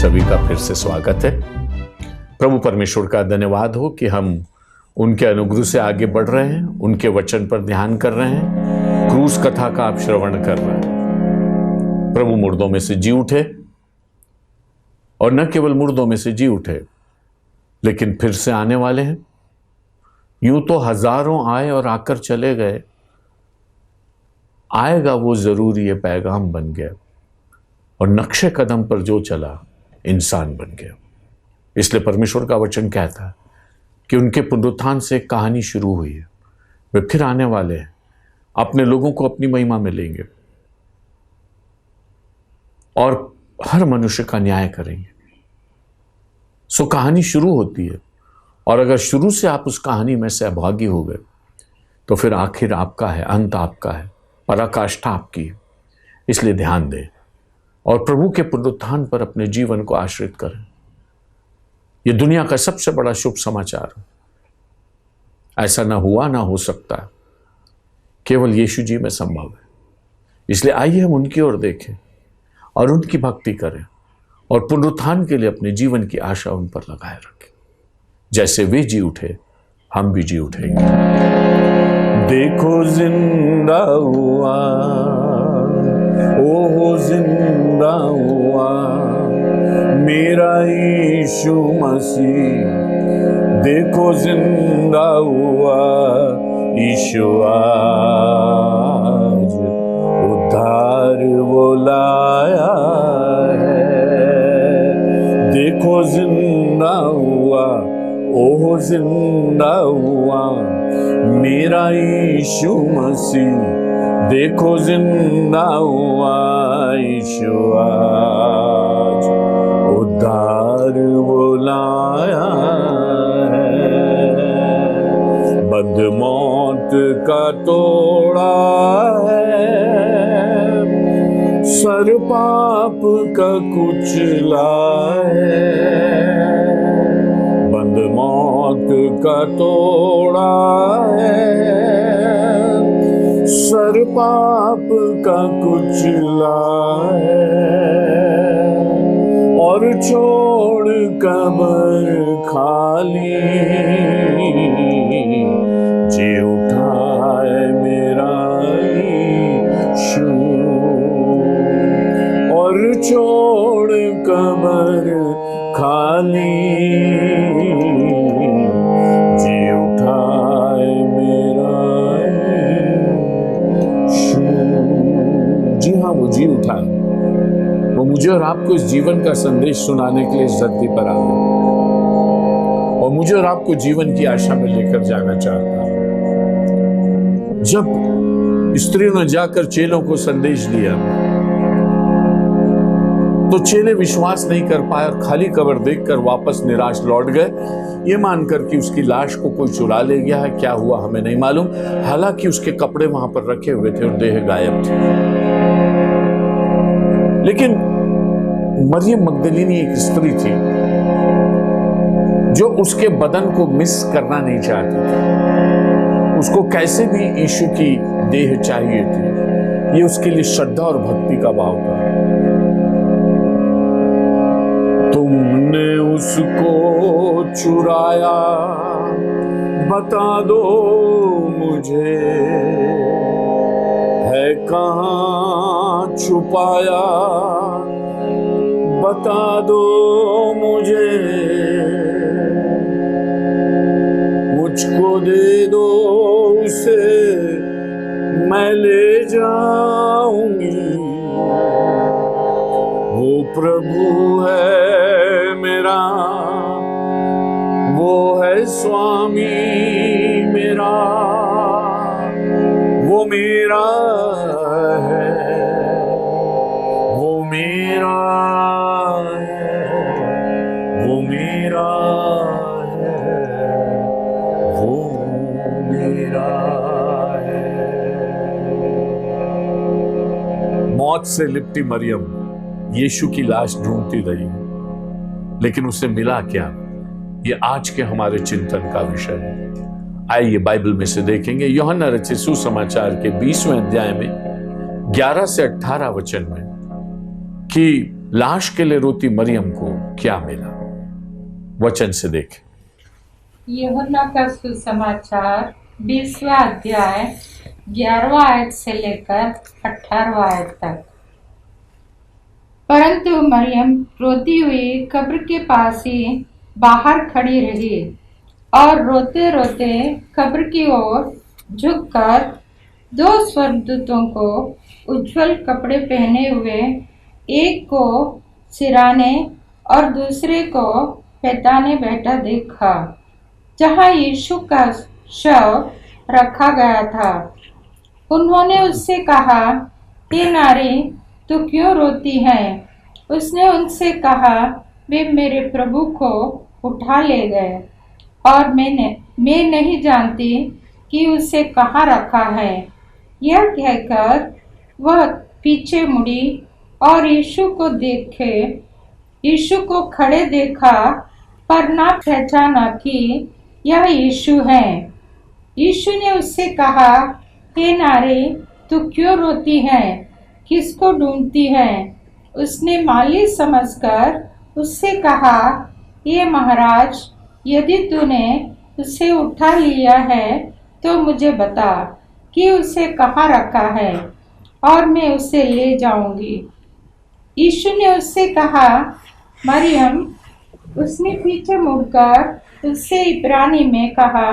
सभी का फिर से स्वागत है। प्रभु परमेश्वर का धन्यवाद हो कि हम उनके अनुग्रह से आगे बढ़ रहे हैं, उनके वचन पर ध्यान कर रहे हैं, क्रूस कथा का आप श्रवण कर रहे हैं। प्रभु मुर्दों में से जी उठे, और न केवल मुर्दों में से जी उठे लेकिन फिर से आने वाले हैं। यूं तो हजारों आए और आकर चले गए, आएगा वो जरूर, ये पैगाम बन गया। और नक्शे कदम पर जो चला इंसान बन गया। इसलिए परमेश्वर का वचन कहता है कि उनके पुनरुत्थान से एक कहानी शुरू हुई है। वे फिर आने वाले हैं, अपने लोगों को अपनी महिमा में लेंगे और हर मनुष्य का न्याय करेंगे। सो कहानी शुरू होती है, और अगर शुरू से आप उस कहानी में सहभागी हो गए तो फिर आखिर आपका है, अंत आपका है, पराकाष्ठा आपकी है। इसलिए ध्यान दें और प्रभु के पुनरुत्थान पर अपने जीवन को आश्रित करें। यह दुनिया का सबसे बड़ा शुभ समाचार है। ऐसा ना हुआ, ना हो सकता है, केवल यीशु जी में संभव है। इसलिए आइए हम उनकी ओर देखें और उनकी भक्ति करें और पुनरुत्थान के लिए अपने जीवन की आशा उन पर लगाए रखें। जैसे वे जी उठे, हम भी जी उठेंगे। देखो जिंदा हुआ, ओहो जिंदा हुआ मेरा यीशु मसीह। देखो जिंदा हुआ यीशु, आज उद्धार वो लाया है। देखो जिंदा हुआ, ओहो जिंदा हुआ मेरा यीशु मसीह। देखो जिंदा हुआ यीशु, आज उद्धार वो लाया है। बंद मौत का तोड़ा है, सर पाप का कुचला है। बंद मौत का तोड़ा है, सर पाप का कुचला है। और छोड़ कब्र खाली जी उठा है मेरा यीशु। और छोड़ कब्र खाली जी उठा है मेरा यीशु। जी हाँ, वो जी उठा है। वो मुझे और आपको इस जीवन का संदेश सुनाने के लिए इस धरती पर आया और मुझे और आपको जीवन की आशा में लेकर जाना चाहता है। जब स्त्रियों ने जाकर चेलों को संदेश दिया तो चेले विश्वास नहीं कर पाए और खाली कब्र देखकर वापस निराश लौट गए, ये मानकर कि उसकी लाश को कोई चुरा ले गया है। क्या हुआ हमें नहीं मालूम, हालांकि उसके कपड़े वहां पर रखे हुए थे और देह गायब थी। लेकिन मरियम मगदलीनी एक स्त्री थी जो उसके बदन को मिस करना नहीं चाहती थी। उसको कैसे भी यीशु की देह चाहिए थी। ये उसके लिए श्रद्धा और भक्ति का भाव था। तुमने उसको चुराया, बता दो मुझे, है कहाँ छुपाया, बता दो मुझे। मुझको दे दो उसे, मैं ले जाऊंगी। वो प्रभु है मेरा, वो है स्वामी मेरा, वो मेरा है, वो मेरा है, वो मेरा है, वो मेरा है। मौत से लिपटी मरियम यीशु की लाश ढूंढती रही, लेकिन उसे मिला क्या? ये आज के हमारे चिंतन का विषय है। आइए बाइबल में से देखेंगे यूहन्ना रचित सुसमाचार के 20वें अध्याय में 11 से 18 वचन में कि लाश के लिए रोती मरियम को क्या मिला। वचन से देखें। यूहन्ना का सुसमाचार 20वां अध्याय 11वां आयत से लेकर 18वां आयत तक। परंतु मरियम रोती हुई कब्र के पास ही बाहर खड़ी रही और रोते रोते कब्र की ओर झुककर दो स्वर्गदूतों को उज्जवल कपड़े पहने हुए, एक को सिराने और दूसरे को पैताने बैठा देखा, जहाँ यीशु का शव रखा गया था। उन्होंने उससे कहा, हे नारी, तू क्यों रोती है? उसने उनसे कहा, वे मेरे प्रभु को उठा ले गए और मैं नहीं जानती कि उसे कहाँ रखा है। यह कहकर वह पीछे मुड़ी और यीशु को खड़े देखा, पर ना पहचाना कि यह यीशु है। यीशु ने उससे कहा, हे नारी, तू क्यों रोती है? किसको ढूंढती है? उसने माली समझकर उससे कहा, ये महाराज, यदि तूने उसे उठा लिया है तो मुझे बता कि उसे कहाँ रखा है और मैं उसे ले जाऊंगी। यीशु ने उससे कहा, मरियम। उसने पीछे मुड़कर उससे इब्रानी में कहा,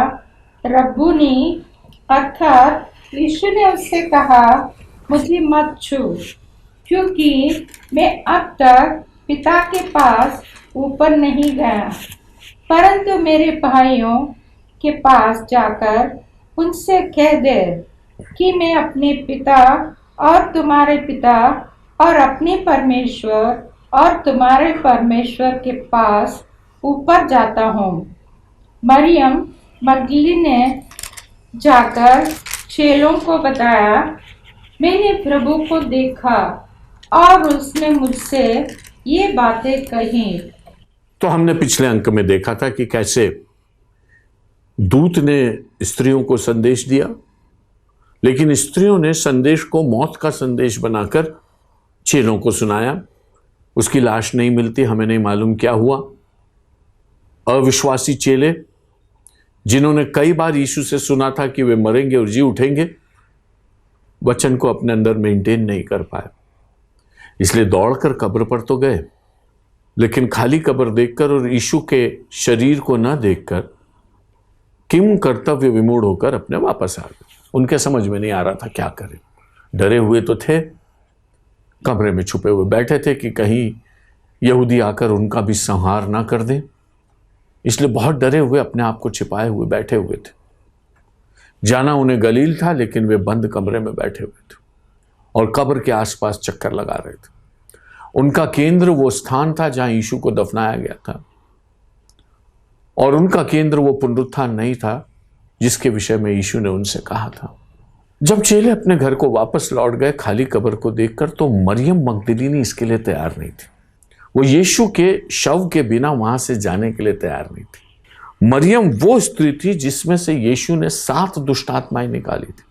रब्बुनी, अर्थात यीशु ने उससे कहा, मुझे मत छू, क्योंकि मैं अब तक पिता के पास ऊपर नहीं गया, परंतु मेरे भाइयों के पास जाकर उनसे कह दे कि मैं अपने पिता और तुम्हारे पिता और अपने परमेश्वर और तुम्हारे परमेश्वर के पास ऊपर जाता हूँ। मरियम मगदलीनी ने जाकर चेलों को बताया, मैंने प्रभु को देखा और उसने मुझसे ये बातें कही। तो हमने पिछले अंक में देखा था कि कैसे दूत ने स्त्रियों को संदेश दिया, लेकिन स्त्रियों ने संदेश को मौत का संदेश बनाकर चेलों को सुनाया। उसकी लाश नहीं मिलती, हमें नहीं मालूम क्या हुआ। अविश्वासी चेले, जिन्होंने कई बार यीशु से सुना था कि वे मरेंगे और जी उठेंगे, वचन को अपने अंदर मेंटेन नहीं कर पाए, इसलिए दौड़कर कब्र पर तो गए, लेकिन खाली कब्र देखकर और यीशु के शरीर को न देखकर किम कर्तव्य विमूढ़ होकर अपने वापस आ गए। उनके समझ में नहीं आ रहा था क्या करें। डरे हुए तो थे, कमरे में छुपे हुए बैठे थे कि कहीं यहूदी आकर उनका भी संहार ना कर दें, इसलिए बहुत डरे हुए अपने आप को छिपाए हुए बैठे हुए थे। जाना उन्हें गलील था, लेकिन वे बंद कमरे में बैठे हुए थे और कब्र के आसपास चक्कर लगा रहे थे। उनका केंद्र वो स्थान था जहां यीशु को दफनाया गया था, और उनका केंद्र वो पुनरुत्थान नहीं था जिसके विषय में यीशु ने उनसे कहा था। जब चेले अपने घर को वापस लौट गए खाली कब्र को देखकर, तो मरियम मगदलीनी इसके लिए तैयार नहीं थी। वो यीशु के शव के बिना वहां से जाने के लिए तैयार नहीं थी। मरियम वो स्त्री थी जिसमें से यीशु ने 7 दुष्ट आत्माएं निकाली थी।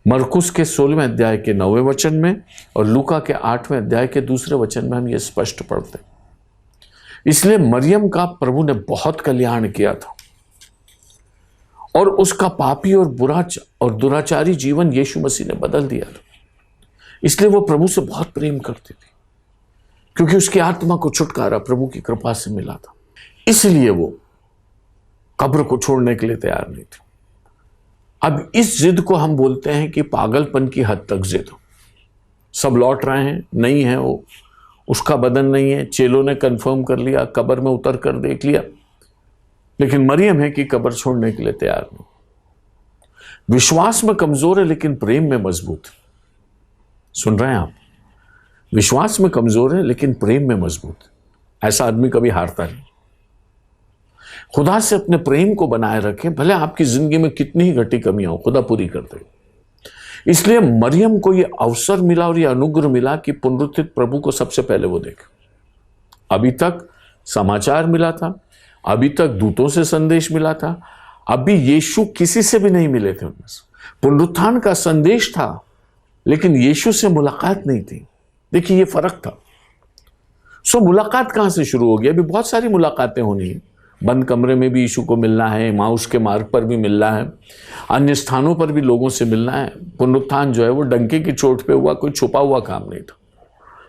मरकुस के 16वें अध्याय के 9वें वचन में और लूका के 8वें अध्याय के 2 वचन में हम ये स्पष्ट पढ़ते। इसलिए मरियम का प्रभु ने बहुत कल्याण किया था, और उसका पापी और बुरा और दुराचारी जीवन यीशु मसीह ने बदल दिया था। इसलिए वो प्रभु से बहुत प्रेम करती थी, क्योंकि उसकी आत्मा को छुटकारा प्रभु की कृपा से मिला था। इसलिए वो कब्र को छोड़ने के लिए तैयार नहीं थी। अब इस जिद को हम बोलते हैं कि पागलपन की हद तक जिद हो। सब लौट रहे हैं, नहीं है वो, उसका बदन नहीं है, चेलों ने कंफर्म कर लिया, कब्र में उतर कर देख लिया, लेकिन मरियम है कि कब्र छोड़ने के लिए तैयार नहीं। विश्वास में कमजोर है लेकिन प्रेम में मजबूत। सुन रहे हैं आप? विश्वास में कमजोर है लेकिन प्रेम में मजबूत। ऐसा आदमी कभी हारता नहीं। खुदा से अपने प्रेम को बनाए रखें, भले आपकी जिंदगी में कितनी ही घटी कमियां हो, खुदा पूरी कर दे। इसलिए मरियम को यह अवसर मिला और यह अनुग्रह मिला कि पुनरुत्थित प्रभु को सबसे पहले वो देखे। अभी तक समाचार मिला था, अभी तक दूतों से संदेश मिला था, अभी यीशु किसी से भी नहीं मिले थे उनमें से। पुनरुत्थान का संदेश था, लेकिन यीशु से मुलाकात नहीं थी। देखिए ये फर्क था। सो मुलाकात कहां से शुरू होगी? अभी बहुत सारी मुलाकातें होनी है। बंद कमरे में भी यीशु को मिलना है, एमाउस के मार्ग पर भी मिलना है, अन्य स्थानों पर भी लोगों से मिलना है। पुनरुत्थान जो है वो डंके की चोट पे हुआ, कोई छुपा हुआ काम नहीं था।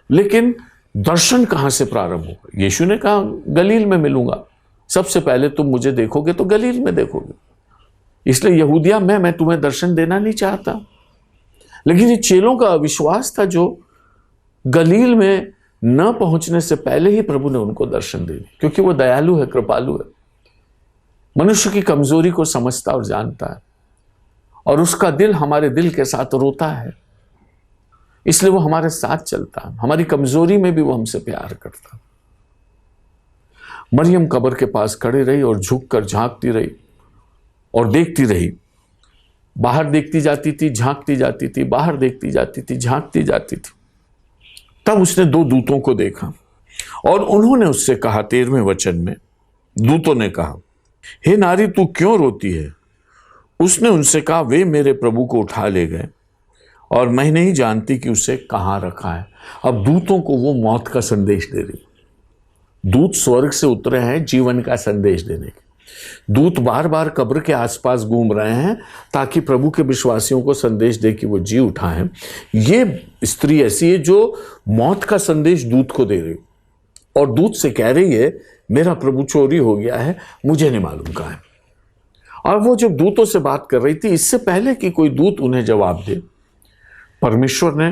लेकिन दर्शन कहां से प्रारंभ होगा? यीशु ने कहा गलील में मिलूंगा। सबसे पहले तुम मुझे देखोगे तो गलील में देखोगे। इसलिए यहूदिया में मैं तुम्हें दर्शन देना नहीं चाहता। लेकिन ये चेलों का अविश्वास था जो गलील में न पहुंचने से पहले ही प्रभु ने उनको दर्शन दे दिया, क्योंकि वो दयालु है, कृपालु है, मनुष्य की कमजोरी को समझता और जानता है, और उसका दिल हमारे दिल के साथ रोता है। इसलिए वो हमारे साथ चलता है, हमारी कमजोरी में भी वो हमसे प्यार करता। मरियम कब्र के पास खड़ी रही और झुककर झांकती रही और देखती रही। बाहर देखती जाती थी, झांकती जाती थी, बाहर देखती जाती थी, झांकती जाती थी। तब उसने दो दूतों को देखा और उन्होंने उससे कहा, 13वें वचन में दूतों ने कहा, हे नारी तू क्यों रोती है? उसने उनसे कहा, वे मेरे प्रभु को उठा ले गए और मैं नहीं जानती कि उसे कहां रखा है। अब दूतों को वो मौत का संदेश दे रही। दूत स्वर्ग से उतरे हैं जीवन का संदेश देने के। दूत बार बार कब्र के आसपास घूम रहे हैं ताकि प्रभु के विश्वासियों को संदेश दे कि वो जी उठाएं। ये स्त्री ऐसी है जो मौत का संदेश दूत को दे रही और दूत से कह रही है, मेरा प्रभु चोरी हो गया है, मुझे नहीं मालूम कहां है। और वो जब दूतों से बात कर रही थी, इससे पहले कि कोई दूत उन्हें जवाब दे, परमेश्वर ने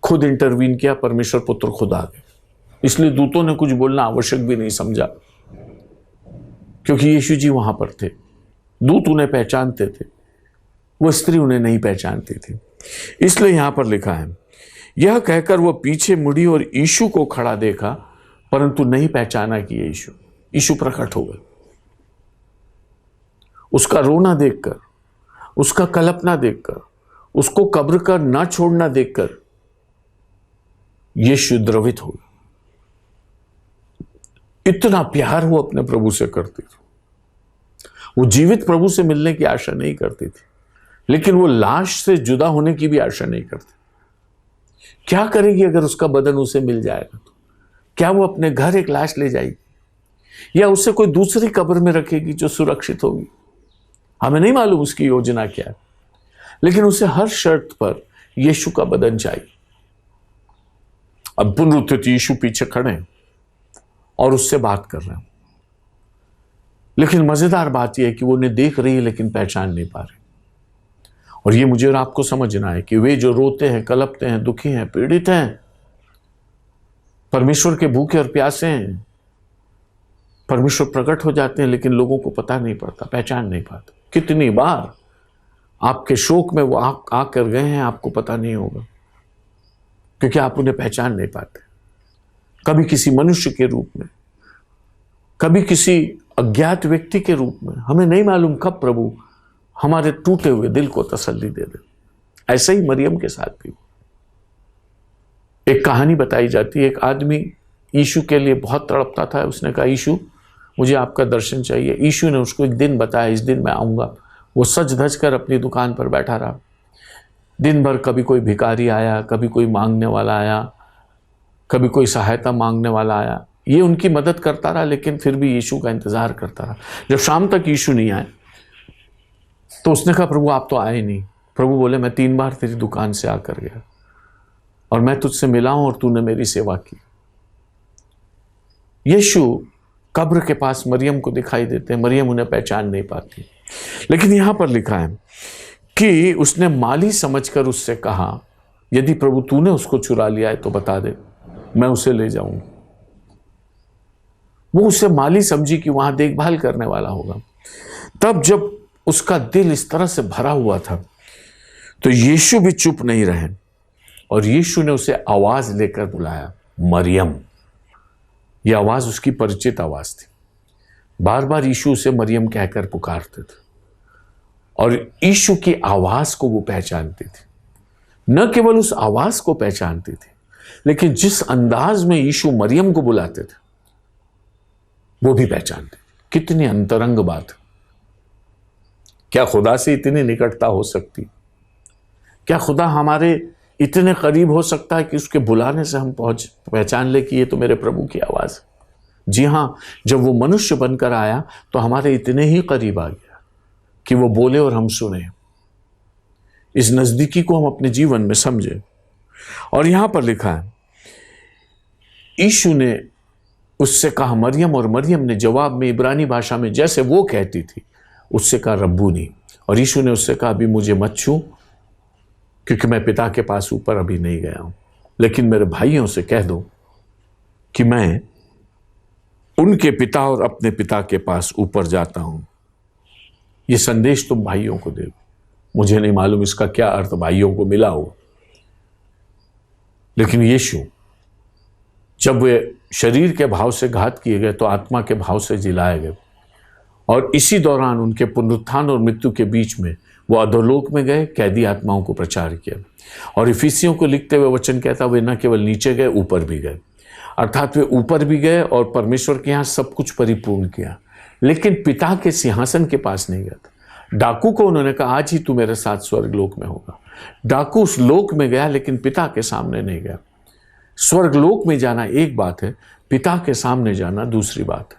खुद इंटरवीन किया। परमेश्वर पुत्र खुद आ गए। इसलिए दूतों ने कुछ बोलना आवश्यक भी नहीं समझा, क्योंकि यीशु जी वहां पर थे। दूत उन्हें पहचानते थे, वो स्त्री उन्हें नहीं पहचानती थी। इसलिए यहां पर लिखा है, यह कहकर वो पीछे मुड़ी और यीशु को खड़ा देखा, परंतु नहीं पहचाना कि यीशु। यीशु प्रकट हो गए। उसका रोना देखकर, उसका कल्पना देखकर, उसको कब्र का ना छोड़ना देखकर यीशु द्रवित हो गए। इतना प्यार वो अपने प्रभु से करती थी। वो जीवित प्रभु से मिलने की आशा नहीं करती थी, लेकिन वो लाश से जुदा होने की भी आशा नहीं करती। क्या करेगी अगर उसका बदन उसे मिल जाएगा तो? क्या वो अपने घर एक लाश ले जाएगी या उसे कोई दूसरी कब्र में रखेगी जो सुरक्षित होगी? हमें नहीं मालूम उसकी योजना क्या है, लेकिन उसे हर शर्त पर यीशु का बदन चाहिए। अब पुनरुत्थित यीशु पीछे खड़े हैं और उससे बात कर रहे हैं। लेकिन मजेदार बात यह है कि वो उन्हें देख रही है लेकिन पहचान नहीं पा रही। और ये मुझे और आपको समझना है कि वे जो रोते हैं, कलपते हैं, दुखी हैं, पीड़ित हैं, परमेश्वर के भूखे और प्यासे हैं, परमेश्वर प्रकट हो जाते हैं, लेकिन लोगों को पता नहीं पड़ता, पहचान नहीं पाते। कितनी बार आपके शोक में वो आकर गए हैं, आपको पता नहीं होगा, क्योंकि आप उन्हें पहचान नहीं पाते। कभी किसी मनुष्य के रूप में, कभी किसी अज्ञात व्यक्ति के रूप में। हमें नहीं मालूम कब प्रभु हमारे टूटे हुए दिल को तसल्ली दे दे। ऐसे ही मरियम के साथ भी एक कहानी बताई जाती है। एक आदमी यीशु के लिए बहुत तड़पता था। उसने कहा, यीशु मुझे आपका दर्शन चाहिए। यीशु ने उसको एक दिन बताया, इस दिन मैं आऊंगा। वो सज धज कर अपनी दुकान पर बैठा रहा। दिन भर कभी कोई भिखारी आया, कभी कोई मांगने वाला आया, कभी कोई सहायता मांगने वाला आया। ये उनकी मदद करता रहा, लेकिन फिर भी यीशु का इंतजार करता रहा। जब शाम तक यीशु नहीं आए तो उसने कहा, प्रभु आप तो आए नहीं। प्रभु बोले, मैं 3 बार तेरी दुकान से आकर गया और मैं तुझसे मिला हूं और तूने मेरी सेवा की। यीशु कब्र के पास मरियम को दिखाई देते हैं। मरियम उन्हें पहचान नहीं पाती, लेकिन यहां पर लिखा है कि उसने माली समझकर उससे कहा, यदि प्रभु तूने उसको चुरा लिया है तो बता दे, मैं उसे ले जाऊंगा। वो उसे माली समझी कि वहां देखभाल करने वाला होगा। तब जब उसका दिल इस तरह से भरा हुआ था तो यीशु भी चुप नहीं रहे और यीशु ने उसे आवाज लेकर बुलाया, मरियम। यह आवाज उसकी परिचित आवाज थी। बार बार यीशु उसे मरियम कहकर पुकारते थे और यीशु की आवाज को वो पहचानती थी। न केवल उस आवाज को पहचानती थी, लेकिन जिस अंदाज में यीशु मरियम को बुलाते थे वो भी पहचानते थे। कितनी अंतरंग बात। क्या खुदा से इतनी निकटता हो सकती? क्या खुदा हमारे इतने करीब हो सकता है कि उसके बुलाने से हम पहचान ले कि ये तो मेरे प्रभु की आवाज़ है। जी हाँ, जब वो मनुष्य बनकर आया तो हमारे इतने ही करीब आ गया कि वो बोले और हम सुने। इस नज़दीकी को हम अपने जीवन में समझें। और यहां पर लिखा है, यीशु ने उससे कहा मरियम, और मरियम ने जवाब में इब्रानी भाषा में जैसे वो कहती थी उससे कहा रब्बूनी। और यीशु ने उससे कहा अभी मुझे मत छू, क्योंकि मैं पिता के पास ऊपर अभी नहीं गया हूं, लेकिन मेरे भाइयों से कह दो कि मैं उनके पिता और अपने पिता के पास ऊपर जाता हूं। ये संदेश तुम भाइयों को दे। मुझे नहीं मालूम इसका क्या अर्थ भाइयों को मिला हो, लेकिन यीशु जब वे शरीर के भाव से घात किए गए तो आत्मा के भाव से जिलाए गए। और इसी दौरान उनके पुनरुत्थान और मृत्यु के बीच में वो अधोलोक में गए, कैदी आत्माओं को प्रचार किया। और इफिसियों को लिखते हुए वचन कहता वे न केवल नीचे गए, ऊपर भी गए। अर्थात वे ऊपर भी गए और परमेश्वर के यहाँ सब कुछ परिपूर्ण किया, लेकिन पिता के सिंहासन के पास नहीं गया था। डाकू को उन्होंने कहा आज ही तू मेरे साथ स्वर्ग लोक में होगा। डाकू उस लोक में गया, लेकिन पिता के सामने नहीं गया। स्वर्ग लोक में जाना एक बात है, पिता के सामने जाना दूसरी बात है।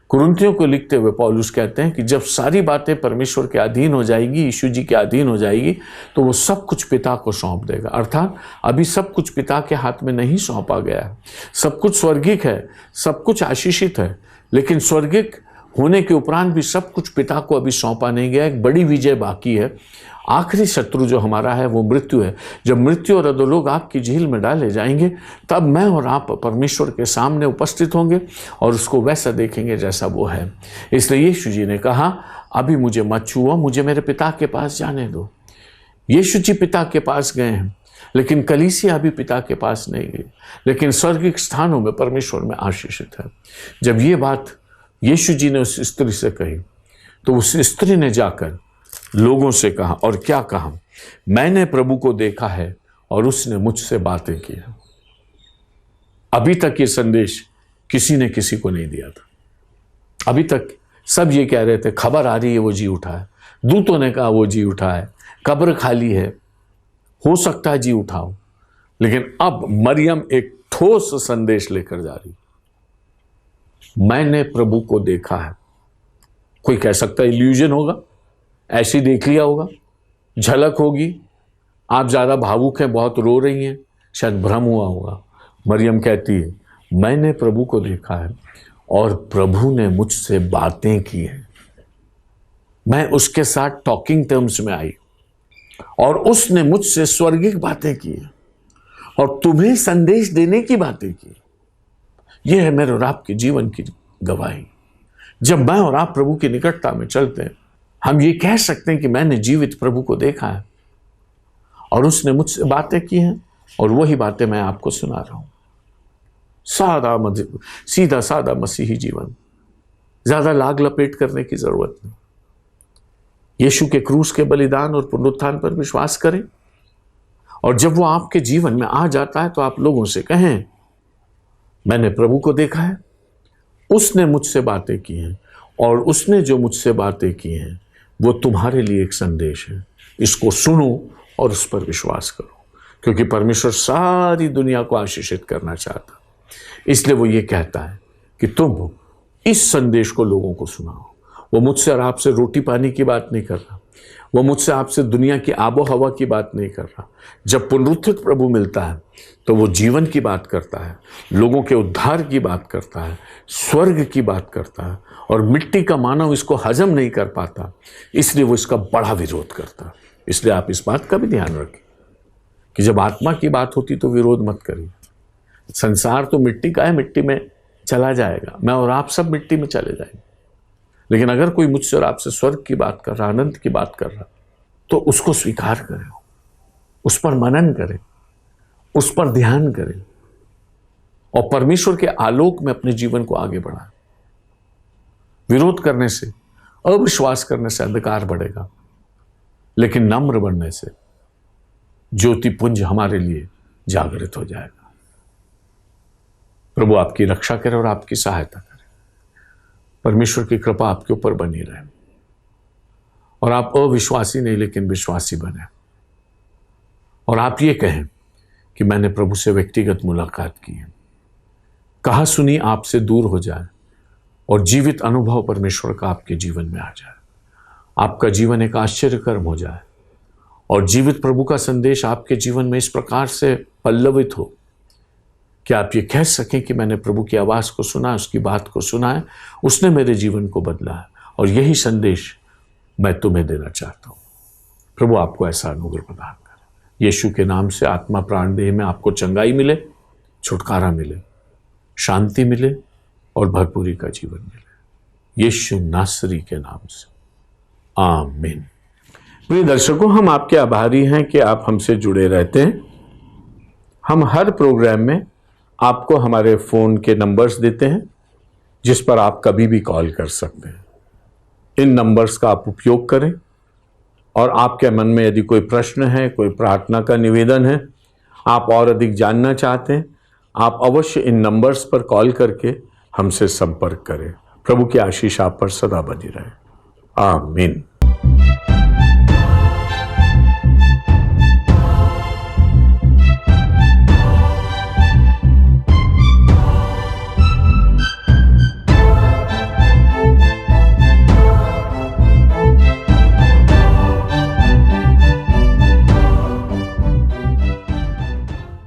कुरिन्थियों को लिखते हुए पौलुस कहते हैं कि जब सारी बातें परमेश्वर के अधीन हो जाएगी, यीशु जी के अधीन हो जाएगी, तो वो सब कुछ पिता को सौंप देगा। अर्थात अभी सब कुछ पिता के हाथ में नहीं सौंपा गया है। सब कुछ स्वर्गिक है, सब कुछ आशीषित है, लेकिन स्वर्गिक होने के उपरांत भी सब कुछ पिता को अभी सौंपा नहीं गया। एक बड़ी विजय बाकी है। आखिरी शत्रु जो हमारा है वो मृत्यु है। जब मृत्यु और अधोलोक आग की झील में डाले जाएंगे, तब मैं और आप परमेश्वर के सामने उपस्थित होंगे और उसको वैसा देखेंगे जैसा वो है। इसलिए यीशु जी ने कहा अभी मुझे मत छुओ, मुझे मेरे पिता के पास जाने दो। यीशु जी पिता के पास गए हैं, लेकिन कलीसिया अभी पिता के पास नहीं गई, लेकिन स्वर्गिक स्थानों में परमेश्वर में आशीषित है। जब ये बात यीशु जी ने उस स्त्री से कही तो उस स्त्री ने जाकर लोगों से कहा, और क्या कहा, मैंने प्रभु को देखा है और उसने मुझसे बातें की। अभी तक ये संदेश किसी ने किसी को नहीं दिया था। अभी तक सब ये कह रहे थे खबर आ रही है वो जी उठा है, दूतों ने कहा वो जी उठा है, कब्र खाली है, हो सकता है जी उठाओ। लेकिन अब मरियम एक ठोस संदेश लेकर जा रही, मैंने प्रभु को देखा है। कोई कह सकता है इल्यूजन होगा, ऐसे ही देख लिया होगा, झलक होगी, आप ज़्यादा भावुक हैं, बहुत रो रही हैं, शायद भ्रम हुआ होगा। मरियम कहती है मैंने प्रभु को देखा है और प्रभु ने मुझसे बातें की हैं। मैं उसके साथ टॉकिंग टर्म्स में आई और उसने मुझसे स्वर्गिक बातें की और तुम्हें संदेश देने की बातें की। यह है मेरे और आपके जीवन की गवाही। जब मैं और आप प्रभु की निकटता में चलते हैं, हम ये कह सकते हैं कि मैंने जीवित प्रभु को देखा है और उसने मुझसे बातें की हैं और वही बातें मैं आपको सुना रहा हूं। सीधा सादा मसीही जीवन, ज्यादा लाग लपेट करने की जरूरत नहीं। यीशु के क्रूस के बलिदान और पुनरुत्थान पर विश्वास करें, और जब वो आपके जीवन में आ जाता है तो आप लोगों से कहें मैंने प्रभु को देखा है, उसने मुझसे बातें की हैं और उसने जो मुझसे बातें की हैं वो तुम्हारे लिए एक संदेश है। इसको सुनो और उस पर विश्वास करो, क्योंकि परमेश्वर सारी दुनिया को आशीषित करना चाहता। इसलिए वो ये कहता है कि तुम इस संदेश को लोगों को सुनाओ। वो मुझसे और आपसे रोटी पानी की बात नहीं कर रहा, वो मुझसे आपसे दुनिया की आबो हवा की बात नहीं कर रहा। जब पुनरुत्थित प्रभु मिलता है तो वो जीवन की बात करता है, लोगों के उद्धार की बात करता है, स्वर्ग की बात करता है, और मिट्टी का मानव इसको हजम नहीं कर पाता, इसलिए वो इसका बड़ा विरोध करता है। इसलिए आप इस बात का भी ध्यान रखें कि जब आत्मा की बात होती तो विरोध मत करिए। संसार तो मिट्टी का है, मिट्टी में चला जाएगा, मैं और आप सब मिट्टी में चले जाएंगे। लेकिन अगर कोई मुझसे और आपसे स्वर्ग की बात कर रहा, आनंद की बात कर रहा, तो उसको स्वीकार करें, उस पर मनन करें, उस पर ध्यान करें और परमेश्वर के आलोक में अपने जीवन को आगे बढ़ाएं। विरोध करने से, अविश्वास करने से अंधकार बढ़ेगा, लेकिन नम्र बनने से ज्योतिपुंज हमारे लिए जागृत हो जाएगा। प्रभु आपकी रक्षा करे और आपकी सहायता करे। परमेश्वर की कृपा आपके ऊपर बनी रहे और आप अविश्वासी नहीं लेकिन विश्वासी बने, और आप ये कहें कि मैंने प्रभु से व्यक्तिगत मुलाकात की है। कहा सुनी आपसे दूर हो जाए और जीवित अनुभव परमेश्वर का आपके जीवन में आ जाए। आपका जीवन एक आश्चर्यकर्म हो जाए और जीवित प्रभु का संदेश आपके जीवन में इस प्रकार से पल्लवित हो कि आप ये कह सकें कि मैंने प्रभु की आवाज़ को सुना, उसकी बात को सुना है, उसने मेरे जीवन को बदला है और यही संदेश मैं तुम्हें देना चाहता हूँ। प्रभु आपको ऐसा अनुग्रह प्रदान करे। यीशु के नाम से आत्मा प्राण देह में आपको चंगाई मिले, छुटकारा मिले, शांति मिले और भरपूरी का जीवन मिले, यीशु नासरी के नाम से, आमीन। प्रिय दर्शकों, हम आपके आभारी हैं कि आप हमसे जुड़े रहते हैं। हम हर प्रोग्राम में आपको हमारे फ़ोन के नंबर्स देते हैं जिस पर आप कभी भी कॉल कर सकते हैं। इन नंबर्स का आप उपयोग करें और आपके मन में यदि कोई प्रश्न है, कोई प्रार्थना का निवेदन है, आप और अधिक जानना चाहते हैं, आप अवश्य इन नंबर्स पर कॉल करके हमसे संपर्क करें। प्रभु की आशीष आप पर सदा बनी रहे। आमीन।